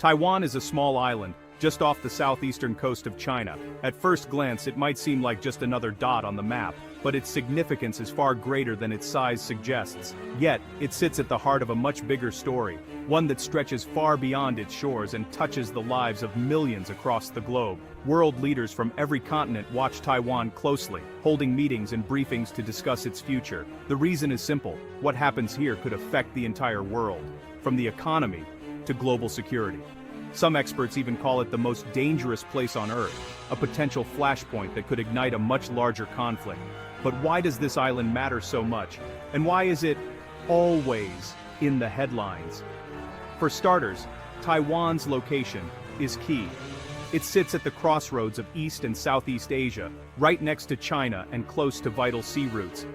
Taiwan is a small island, just off the southeastern coast of China. At first glance, it might seem like just another dot on the map, but its significance is far greater than its size suggests. Yet, it sits at the heart of a much bigger story, one that stretches far beyond its shores and touches the lives of millions across the globe. World leaders from every continent watch Taiwan closely, holding meetings and briefings to discuss its future. The reason is simple: what happens here could affect the entire world, from the economy to global security. Some experts even call it the most dangerous place on Earth, a potential flashpoint that could ignite a much larger conflict. But why does this island matter so much? And why is it always in the headlines? For starters, Taiwan's location is key. It sits at the crossroads of East and Southeast Asia, right next to China and close to vital sea routes.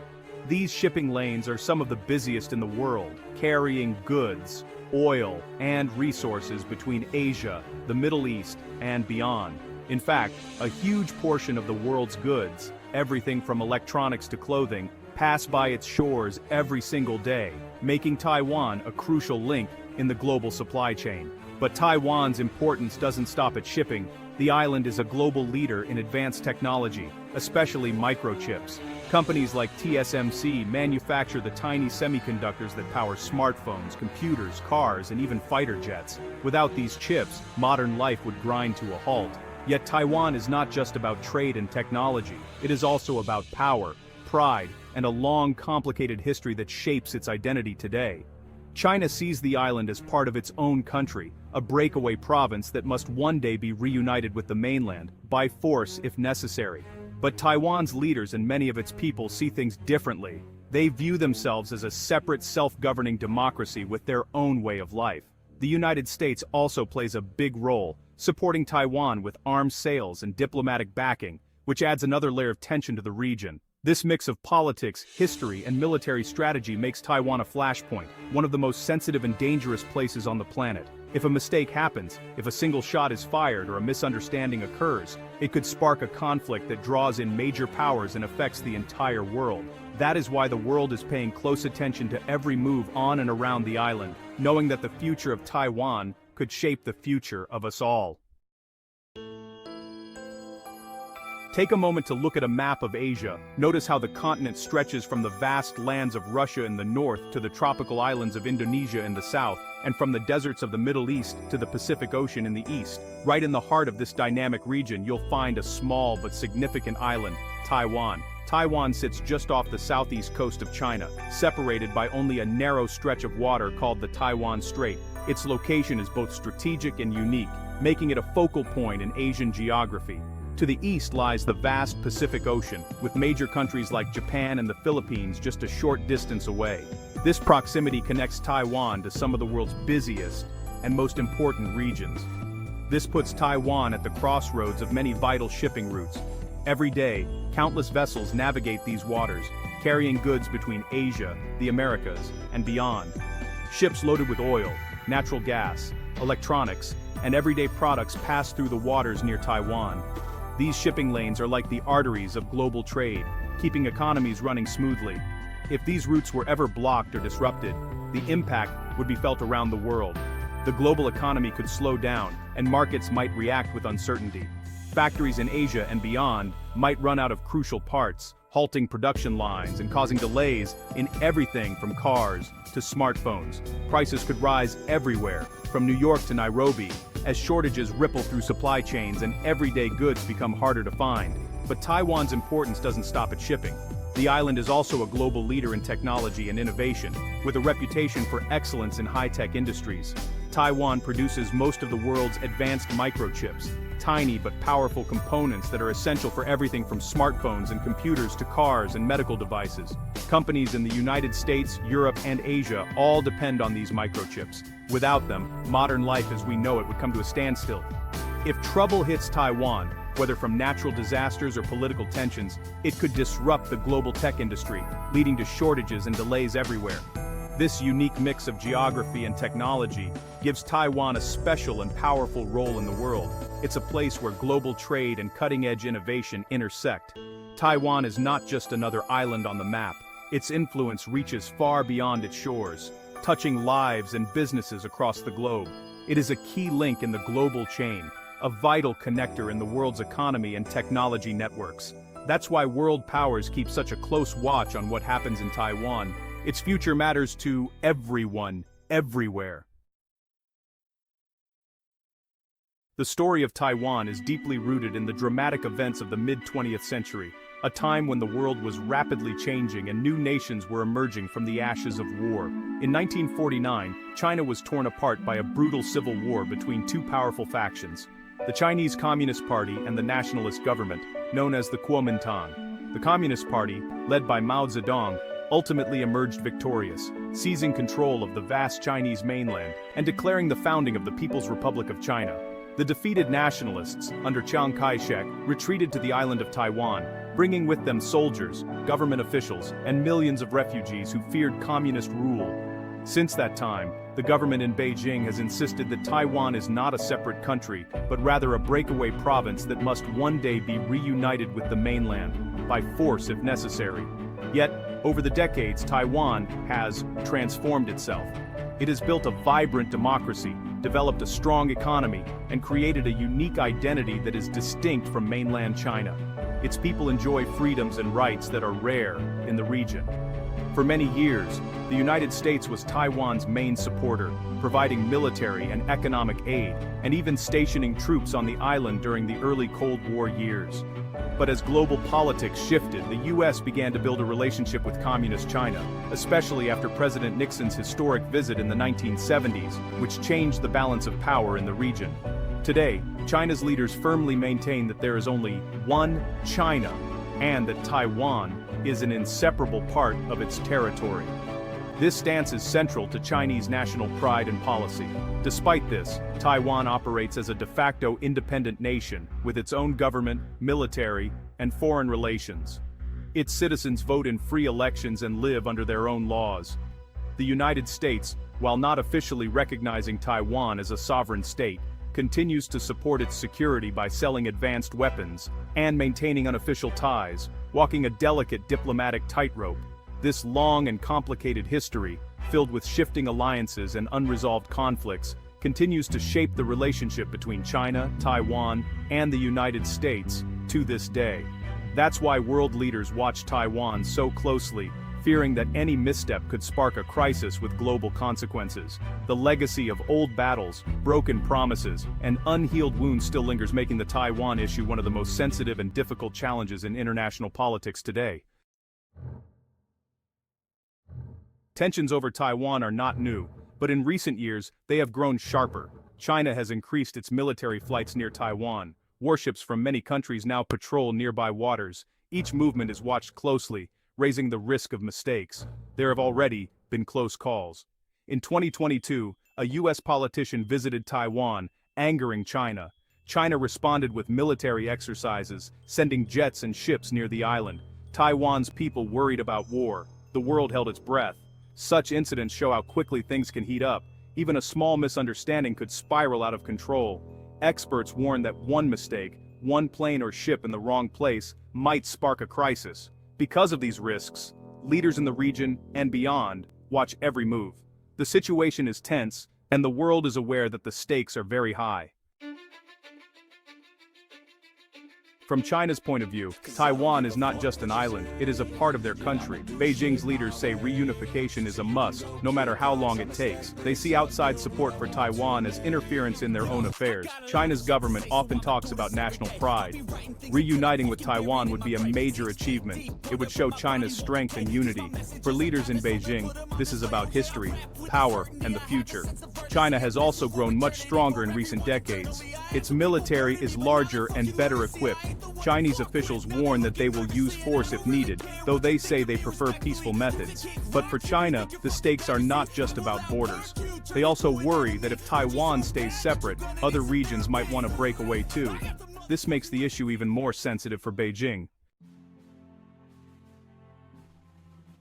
These shipping lanes are some of the busiest in the world, carrying goods, oil, and resources between Asia, the Middle East, and beyond. In fact, a huge portion of the world's goods, everything from electronics to clothing, pass by its shores every single day, making Taiwan a crucial link in the global supply chain. But Taiwan's importance doesn't stop at shipping. The island is a global leader in advanced technology, especially microchips. Companies like TSMC manufacture the tiny semiconductors that power smartphones, computers, cars, and even fighter jets. Without these chips, modern life would grind to a halt. Yet Taiwan is not just about trade and technology. It is also about power, pride, and a long, complicated history that shapes its identity today. China sees the island as part of its own country, a breakaway province that must one day be reunited with the mainland, by force if necessary. But Taiwan's leaders and many of its people see things differently. They view themselves as a separate, self-governing democracy with their own way of life. The United States also plays a big role, supporting Taiwan with arms sales and diplomatic backing, which adds another layer of tension to the region. This mix of politics, history, and military strategy makes Taiwan a flashpoint, one of the most sensitive and dangerous places on the planet. If a mistake happens, if a single shot is fired or a misunderstanding occurs, it could spark a conflict that draws in major powers and affects the entire world. That is why the world is paying close attention to every move on and around the island, knowing that the future of Taiwan could shape the future of us all. Take a moment to look at a map of Asia. Notice how the continent stretches from the vast lands of Russia in the north to the tropical islands of Indonesia in the south, and from the deserts of the Middle East to the Pacific Ocean in the east. Right in the heart of this dynamic region, you'll find a small but significant island, Taiwan. Taiwan sits just off the southeast coast of China, separated by only a narrow stretch of water called the Taiwan Strait. Its location is both strategic and unique, making it a focal point in Asian geography. To the east lies the vast Pacific Ocean, with major countries like Japan and the Philippines just a short distance away. This proximity connects Taiwan to some of the world's busiest and most important regions. This puts Taiwan at the crossroads of many vital shipping routes. Every day, countless vessels navigate these waters, carrying goods between Asia, the Americas, and beyond. Ships loaded with oil, natural gas, electronics, and everyday products pass through the waters near Taiwan. These shipping lanes are like the arteries of global trade, keeping economies running smoothly. If these routes were ever blocked or disrupted, the impact would be felt around the world. The global economy could slow down, and markets might react with uncertainty. Factories in Asia and beyond might run out of crucial parts, halting production lines and causing delays in everything from cars to smartphones. Prices could rise everywhere, from New York to Nairobi, as shortages ripple through supply chains and everyday goods become harder to find. But Taiwan's importance doesn't stop at shipping. The island is also a global leader in technology and innovation, with a reputation for excellence in high-tech industries. Taiwan produces most of the world's advanced microchips, tiny but powerful components that are essential for everything from smartphones and computers to cars and medical devices. Companies in the United States, Europe, and Asia all depend on these microchips. Without them, modern life as we know it would come to a standstill. If trouble hits Taiwan, whether from natural disasters or political tensions, it could disrupt the global tech industry, leading to shortages and delays everywhere. This unique mix of geography and technology gives Taiwan a special and powerful role in the world. It's a place where global trade and cutting-edge innovation intersect. Taiwan is not just another island on the map. Its influence reaches far beyond its shores, touching lives and businesses across the globe. It is a key link in the global chain, a vital connector in the world's economy and technology networks. That's why world powers keep such a close watch on what happens in Taiwan. Its future matters to everyone, everywhere. The story of Taiwan is deeply rooted in the dramatic events of the mid-20th century, a time when the world was rapidly changing and new nations were emerging from the ashes of war. In 1949, China was torn apart by a brutal civil war between two powerful factions, the Chinese Communist Party and the nationalist government, known as the Kuomintang. The Communist Party, led by Mao Zedong, ultimately emerged victorious, seizing control of the vast Chinese mainland and declaring the founding of the People's Republic of China. The defeated nationalists, under Chiang Kai-shek, retreated to the island of Taiwan, bringing with them soldiers, government officials, and millions of refugees who feared communist rule. Since that time, the government in Beijing has insisted that Taiwan is not a separate country, but rather a breakaway province that must one day be reunited with the mainland, by force if necessary. Yet, over the decades, Taiwan has transformed itself. It has built a vibrant democracy, developed a strong economy, and created a unique identity that is distinct from mainland China. Its people enjoy freedoms and rights that are rare in the region. For many years, the United States was Taiwan's main supporter, providing military and economic aid, and even stationing troops on the island during the early Cold War years. But as global politics shifted, the U.S. began to build a relationship with Communist China, especially after President Nixon's historic visit in the 1970s, which changed the balance of power in the region. Today, China's leaders firmly maintain that there is only one China, and that Taiwan is an inseparable part of its territory. This stance is central to Chinese national pride and policy. Despite this, Taiwan operates as a de facto independent nation, with its own government, military, and foreign relations. Its citizens vote in free elections and live under their own laws. The United States, while not officially recognizing Taiwan as a sovereign state, continues to support its security by selling advanced weapons and maintaining unofficial ties, walking a delicate diplomatic tightrope. This long and complicated history, filled with shifting alliances and unresolved conflicts, continues to shape the relationship between China, Taiwan, and the United States to this day. That's why world leaders watch Taiwan so closely, fearing that any misstep could spark a crisis with global consequences. The legacy of old battles, broken promises, and unhealed wounds still lingers, making the Taiwan issue one of the most sensitive and difficult challenges in international politics today. Tensions over Taiwan are not new, but in recent years, they have grown sharper. China has increased its military flights near Taiwan. Warships from many countries now patrol nearby waters. Each movement is watched closely, raising the risk of mistakes. There have already been close calls. In 2022, a U.S. politician visited Taiwan, angering China. China responded with military exercises, sending jets and ships near the island. Taiwan's people worried about war. The world held its breath. Such incidents show how quickly things can heat up. Even a small misunderstanding could spiral out of control. Experts warn that one mistake, one plane or ship in the wrong place, might spark a crisis. Because of these risks, leaders in the region and beyond watch every move. The situation is tense, and the world is aware that the stakes are very high. From China's point of view, Taiwan is not just an island, it is a part of their country. Beijing's leaders say reunification is a must, no matter how long it takes. They see outside support for Taiwan as interference in their own affairs. China's government often talks about national pride. Reuniting with Taiwan would be a major achievement. It would show China's strength and unity. For leaders in Beijing, this is about history, power, and the future. China has also grown much stronger in recent decades. Its military is larger and better equipped. Chinese officials warn that they will use force if needed, though they say they prefer peaceful methods. But for China, the stakes are not just about borders. They also worry that if Taiwan stays separate, other regions might want to break away too. This makes the issue even more sensitive for Beijing.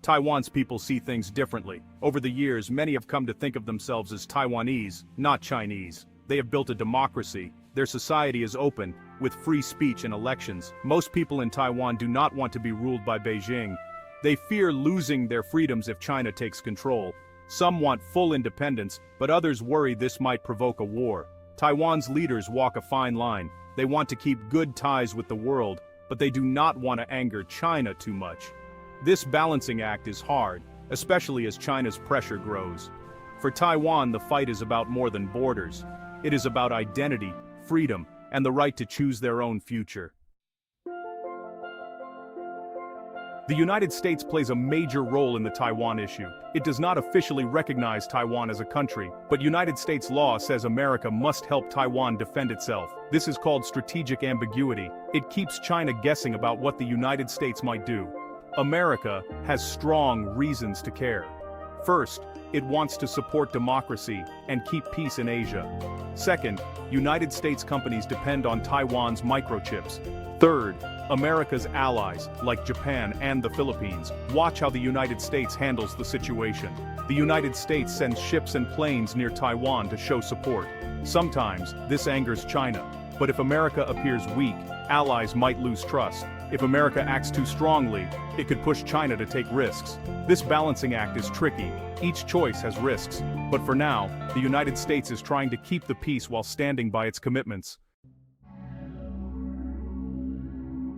Taiwan's people see things differently. Over the years, many have come to think of themselves as Taiwanese, not Chinese. They have built a democracy. Their society is open, with free speech and elections. Most people in Taiwan do not want to be ruled by Beijing. They fear losing their freedoms if China takes control. Some want full independence, but others worry this might provoke a war. Taiwan's leaders walk a fine line. They want to keep good ties with the world, but they do not want to anger China too much. This balancing act is hard, especially as China's pressure grows. For Taiwan, the fight is about more than borders. It is about identity, freedom, and the right to choose their own future. The United States plays a major role in the Taiwan issue. It does not officially recognize Taiwan as a country, but United States law says America must help Taiwan defend itself. This is called strategic ambiguity. It keeps China guessing about what the United States might do. America has strong reasons to care. First, it wants to support democracy and keep peace in Asia. Second, United States companies depend on Taiwan's microchips. Third, America's allies, like Japan and the Philippines, watch how the United States handles the situation. The United States sends ships and planes near Taiwan to show support. Sometimes, this angers China. But if America appears weak, allies might lose trust. If America acts too strongly, it could push China to take risks. This balancing act is tricky. Each choice has risks. But for now, the United States is trying to keep the peace while standing by its commitments.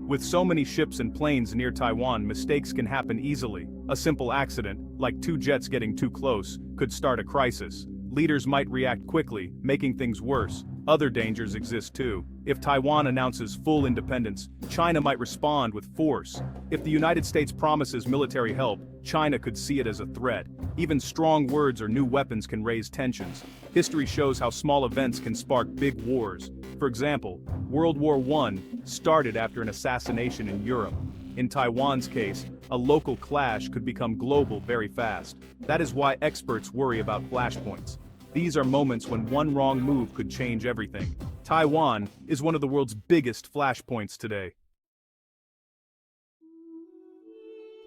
With so many ships and planes near Taiwan, mistakes can happen easily. A simple accident, like two jets getting too close, could start a crisis. Leaders might react quickly, making things worse. Other dangers exist too. If Taiwan announces full independence, China might respond with force. If the United States promises military help, China could see it as a threat. Even strong words or new weapons can raise tensions. History shows how small events can spark big wars. For example, World War I started after an assassination in Europe. In Taiwan's case, a local clash could become global very fast. That is why experts worry about flashpoints. These are moments when one wrong move could change everything. Taiwan is one of the world's biggest flashpoints today.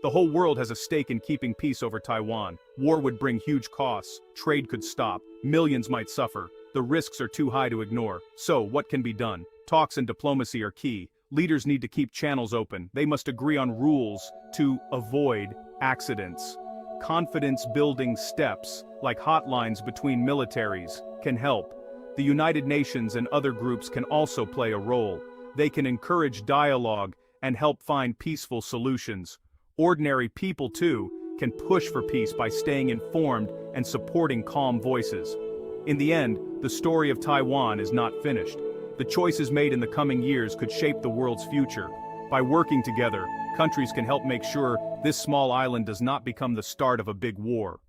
The whole world has a stake in keeping peace over Taiwan. War would bring huge costs, trade could stop, millions might suffer. The risks are too high to ignore. So, what can be done? Talks and diplomacy are key. Leaders need to keep channels open. They must agree on rules to avoid accidents. Confidence-building steps, like hotlines between militaries, can help. The United Nations and other groups can also play a role. They can encourage dialogue and help find peaceful solutions. Ordinary people, too, can push for peace by staying informed and supporting calm voices. In the end, the story of Taiwan is not finished. The choices made in the coming years could shape the world's future. By working together, countries can help make sure this small island does not become the start of a big war.